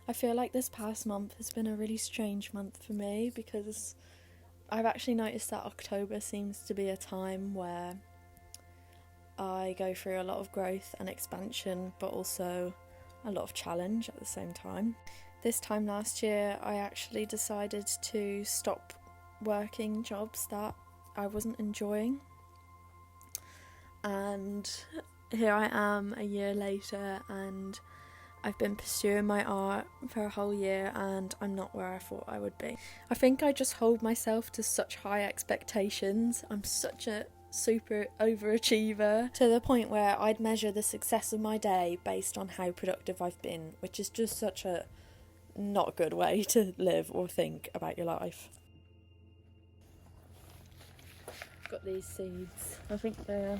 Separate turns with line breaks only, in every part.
I feel like this past month has been a really strange month for me because I've actually noticed that October seems to be a time where I go through a lot of growth and expansion, but also a lot of challenge at the same time. This time last year, I actually decided to stop working jobs that I wasn't enjoying. And here I am a year later, and I've been pursuing my art for a whole year and I'm not where I thought I would be. I think I just hold myself to such high expectations. I'm such a super overachiever to the point where I'd measure the success of my day based on how productive I've been, which is just such a not good way to live or think about your life. Got these seeds. I think they're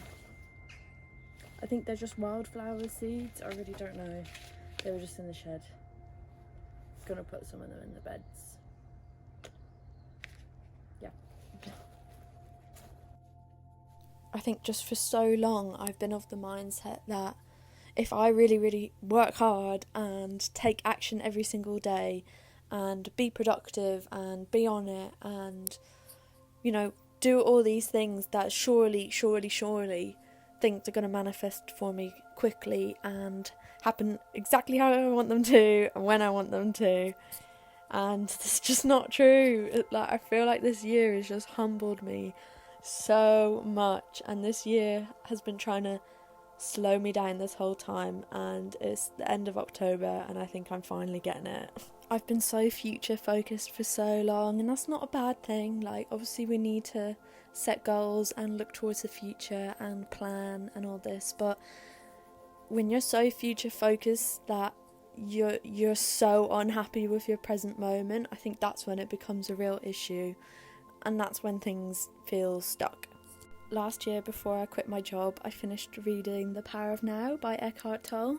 just wildflower seeds. I really don't know. They were just in the shed. Gonna put some of them in the beds. Yeah. I think just for so long I've been of the mindset that if I really, really work hard and take action every single day and be productive and be on it and, you know, do all these things that surely things are going to manifest for me quickly and happen exactly how I want them to and when I want them to. And it's just not true. I feel like this year has just humbled me so much, and this year has been trying to slow me down this whole time, and it's the end of October and I think I'm finally getting it. I've been so future focused for so long, and that's not a bad thing. Like, obviously we need to set goals and look towards the future and plan and all this, but when you're so future focused that you're so unhappy with your present moment, I think that's when it becomes a real issue, and that's when things feel stuck. Last year, before I quit my job, I finished reading The Power of Now by Eckhart Tolle,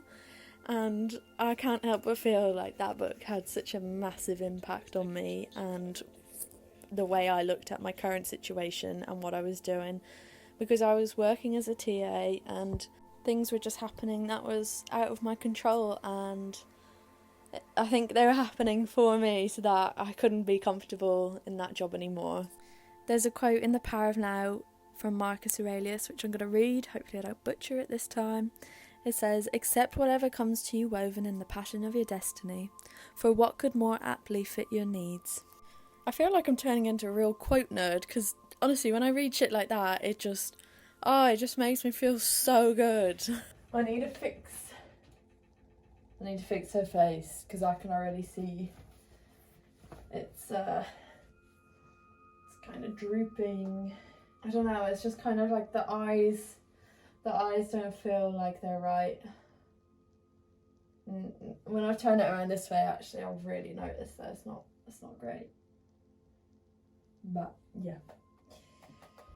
and I can't help but feel like that book had such a massive impact on me and the way I looked at my current situation and what I was doing, because I was working as a TA and things were just happening that was out of my control, and I think they were happening for me so that I couldn't be comfortable in that job anymore. There's a quote in The Power of Now from Marcus Aurelius, which I'm going to read. Hopefully I don't butcher it this time. It says, "Accept whatever comes to you woven in the pattern of your destiny, for what could more aptly fit your needs." I feel like I'm turning into a real quote nerd, because honestly, when I read shit like that, it just makes me feel so good. I need to fix her face, because I can already see it's kind of drooping. I don't know, it's just kind of like the eyes don't feel like they're right. When I turn it around this way, actually, I'll really notice that it's not great. But yeah.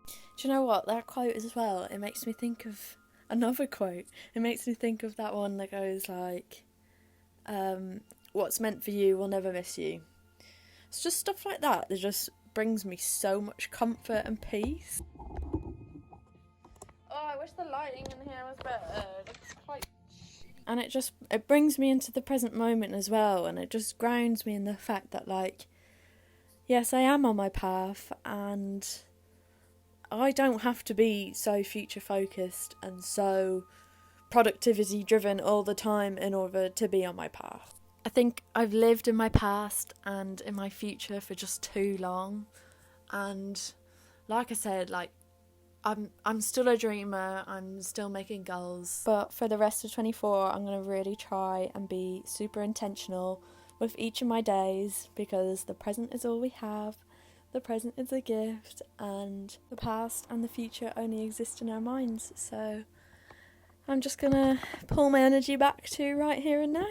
Do you know what? That quote as well, it makes me think of another quote. It makes me think of that one that goes like, what's meant for you will never miss you. It's just stuff like that just brings me so much comfort and peace. Oh, I wish the lighting in here was better. It's quite shitty. And it brings me into the present moment as well, and it just grounds me in the fact that, like, yes, I am on my path, and I don't have to be so future focused and so productivity driven all the time in order to be on my path. I think I've lived in my past and in my future for just too long, and like I said, like, I'm still a dreamer, I'm still making goals, but for the rest of 24 I'm going to really try and be super intentional with each of my days, because the present is all we have, the present is a gift, and the past and the future only exist in our minds. So I'm just gonna pull my energy back to right here and now.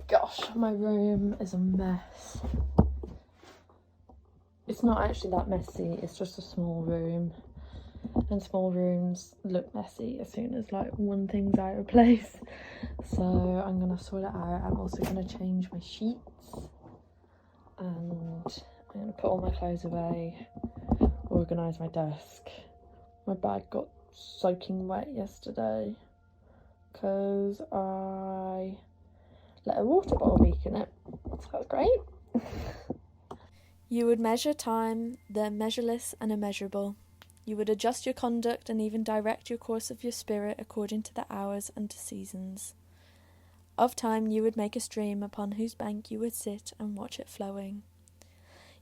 Gosh, my room is a mess. It's not actually that messy, it's just a small room, and small rooms look messy as soon as like one thing's out of place. So I'm gonna sort it out. I'm also gonna change my sheets, and I'm gonna put all my clothes away, organise my desk. My bag got soaking wet yesterday because I let a water bottle leak in it. So that's great. You would measure time, the measureless and immeasurable. You would adjust your conduct and even direct your course of your spirit according to the hours and to seasons. Of time you would make a stream upon whose bank you would sit and watch it flowing.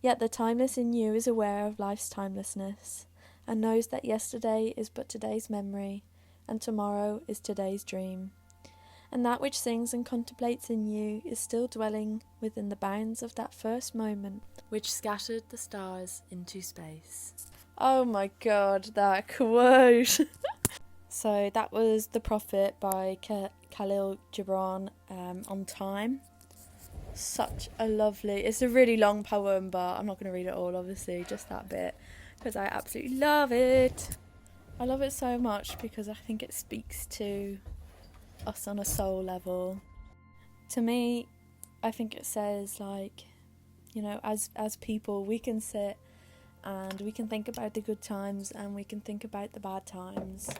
Yet the timeless in you is aware of life's timelessness, and knows that yesterday is but today's memory, and tomorrow is today's dream. And that which sings and contemplates in you is still dwelling within the bounds of that first moment which scattered the stars into space. Oh my god, that quote! So that was The Prophet by Khalil Gibran, on time. Such a lovely... It's a really long poem, but I'm not going to read it all, obviously, just that bit, because I absolutely love it. I love it so much because I think it speaks to us on a soul level. To me, I think it says, like, you know, as people, we can sit and we can think about the good times and we can think about the bad times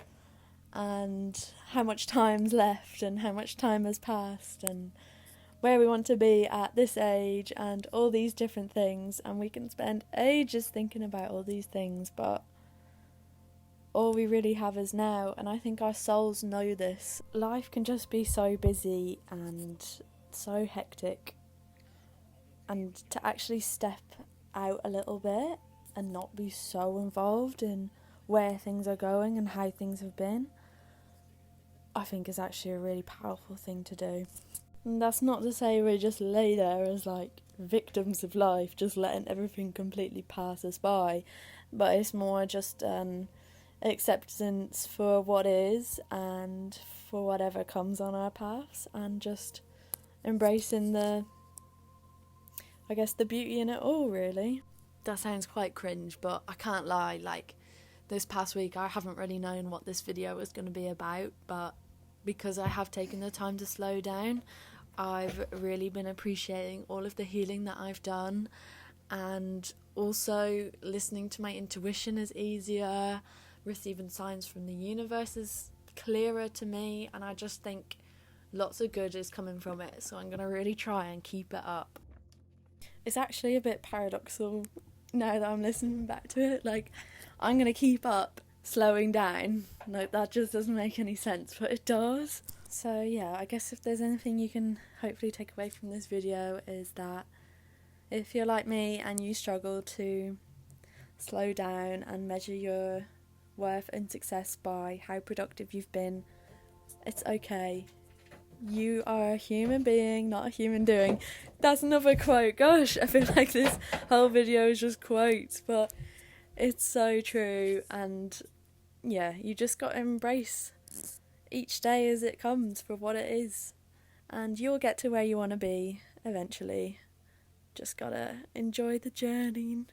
and how much time's left and how much time has passed and where we want to be at this age and all these different things, and we can spend ages thinking about all these things, but all we really have is now. And I think our souls know this. Life can just be so busy and so hectic, and to actually step out a little bit and not be so involved in where things are going and how things have been, I think is actually a really powerful thing to do. And that's not to say we just lay there as like victims of life, just letting everything completely pass us by, but it's more just acceptance for what is and for whatever comes on our paths, and just embracing the beauty in it all, really. That sounds quite cringe, but I can't lie, like, this past week I haven't really known what this video was going to be about, but because I have taken the time to slow down, I've really been appreciating all of the healing that I've done, and also listening to my intuition is easier, receiving signs from the universe is clearer to me, and I just think lots of good is coming from it, so I'm going to really try and keep it up. It's actually a bit paradoxical now that I'm listening back to it, like, I'm going to keep up slowing down. Like, that just doesn't make any sense, but it does. So yeah, I guess if there's anything you can hopefully take away from this video is that if you're like me and you struggle to slow down and measure your worth and success by how productive you've been, it's okay. You are a human being, not a human doing. That's another quote. Gosh, I feel like this whole video is just quotes, but it's so true. And yeah, you just got to embrace each day as it comes for what it is, and you'll get to where you want to be eventually. Just gotta enjoy the journey.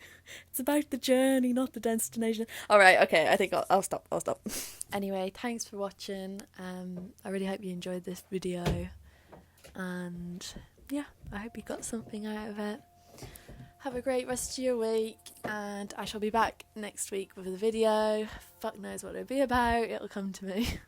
It's about the journey, not the destination. Alright, okay, I think I'll stop. Anyway, thanks for watching. I really hope you enjoyed this video, and yeah, I hope you got something out of it. Have a great rest of your week, and I shall be back next week with a video. Fuck knows what it'll be about, it'll come to me.